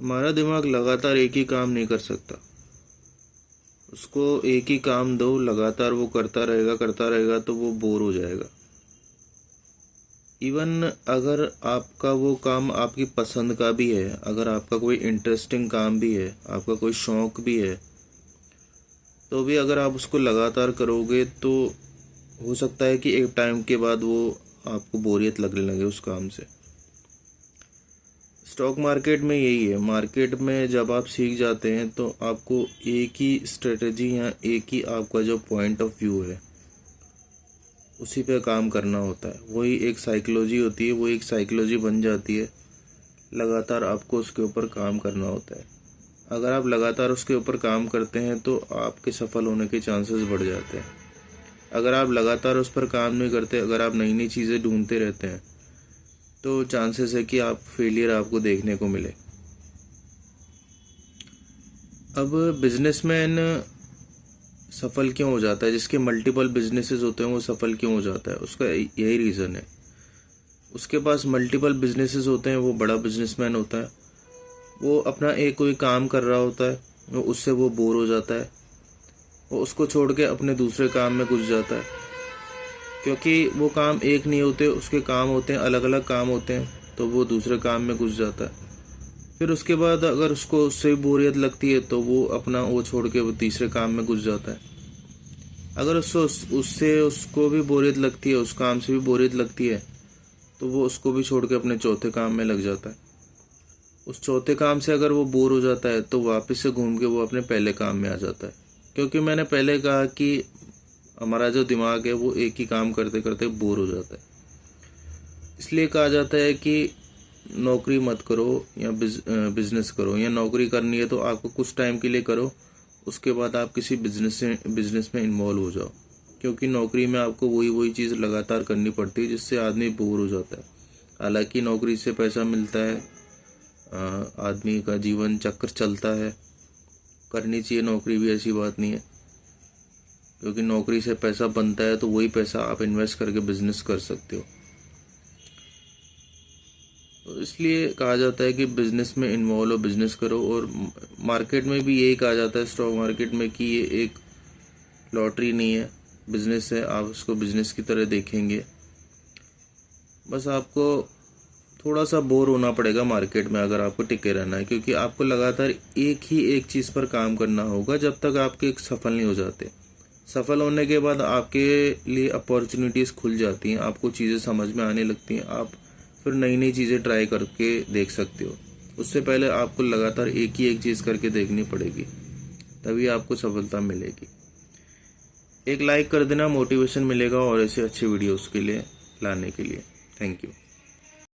हमारा दिमाग लगातार एक ही काम नहीं कर सकता। उसको एक ही काम दो, लगातार वो करता रहेगा तो वो बोर हो जाएगा। इवन अगर आपका वो काम आपकी पसंद का भी है, अगर आपका कोई इंटरेस्टिंग काम भी है, आपका कोई शौक भी है, तो भी अगर आप उसको लगातार करोगे तो हो सकता है कि एक टाइम के बाद वो आपको बोरियत लगने लगे उस काम से। स्टॉक मार्केट में यही है। मार्केट में जब आप सीख जाते हैं तो आपको एक ही स्ट्रेटजी या एक ही आपका जो पॉइंट ऑफ व्यू है उसी पे काम करना होता है। वही एक साइकोलॉजी होती है, वो एक साइकोलॉजी बन जाती है। लगातार आपको उसके ऊपर काम करना होता है। अगर आप लगातार उसके ऊपर काम करते हैं तो आपके सफल होने के चांसेस बढ़ जाते हैं। अगर आप लगातार उस पर काम नहीं करते, अगर आप नई नई चीज़ें ढूंढते रहते हैं, तो चांसेस है कि आप फेलियर आपको देखने को मिले। अब बिजनेसमैन सफल क्यों हो जाता है? जिसके मल्टीपल बिजनेसेस होते हैं वो सफल क्यों हो जाता है? उसका यही रीज़न है। उसके पास मल्टीपल बिजनेसेस होते हैं, वो बड़ा बिजनेसमैन होता है। वो अपना एक कोई काम कर रहा होता है, उससे वो बोर हो जाता है, वो उसको छोड़ के अपने दूसरे काम में घुस जाता है। क्योंकि वो काम एक नहीं होते, उसके काम होते हैं, अलग अलग काम होते हैं, तो वो दूसरे काम में घुस जाता है। फिर उसके बाद अगर उसको उससे बोरियत लगती है तो वो अपना वो छोड़ के वो तीसरे काम में घुस जाता है। अगर उससे उसको भी बोरियत लगती है, उस काम से भी बोरियत लगती है, तो वो उसको भी छोड़ के अपने चौथे काम में लग जाता है। उस चौथे काम से अगर वो बोर हो जाता है तो वापस से घूम के वो अपने पहले काम में आ जाता है। क्योंकि मैंने पहले कहा कि हमारा जो दिमाग है वो एक ही काम करते करते बोर हो जाता है। इसलिए कहा जाता है कि नौकरी मत करो या बिजनेस करो। या नौकरी करनी है तो आपको कुछ टाइम के लिए करो, उसके बाद आप किसी बिजनेस में इन्वॉल्व हो जाओ। क्योंकि नौकरी में आपको वही वही चीज़ लगातार करनी पड़ती है, जिससे आदमी बोर हो जाता है। हालांकि नौकरी से पैसा मिलता है, आदमी का जीवन चक्र चलता है, करनी चाहिए नौकरी भी, ऐसी बात नहीं है। क्योंकि नौकरी से पैसा बनता है तो वही पैसा आप इन्वेस्ट करके बिजनेस कर सकते हो। तो इसलिए कहा जाता है कि बिजनेस में इन्वॉल्व हो, बिजनेस करो। और मार्केट में भी यही कहा जाता है, स्टॉक मार्केट में, कि ये एक लॉटरी नहीं है, बिजनेस है। आप उसको बिजनेस की तरह देखेंगे। बस आपको थोड़ा सा बोर होना पड़ेगा मार्केट में अगर आपको टिके रहना है, क्योंकि आपको लगातार एक चीज़ पर काम करना होगा जब तक आपके सफल नहीं हो जाते। सफल होने के बाद आपके लिए अपॉर्चुनिटीज़ खुल जाती हैं, आपको चीज़ें समझ में आने लगती हैं, आप फिर नई नई चीज़ें ट्राई करके देख सकते हो। उससे पहले आपको लगातार एक चीज़ करके देखनी पड़ेगी, तभी आपको सफलता मिलेगी। एक लाइक कर देना, मोटिवेशन मिलेगा और ऐसे अच्छे वीडियोस के लिए लाने के लिए। Thank you.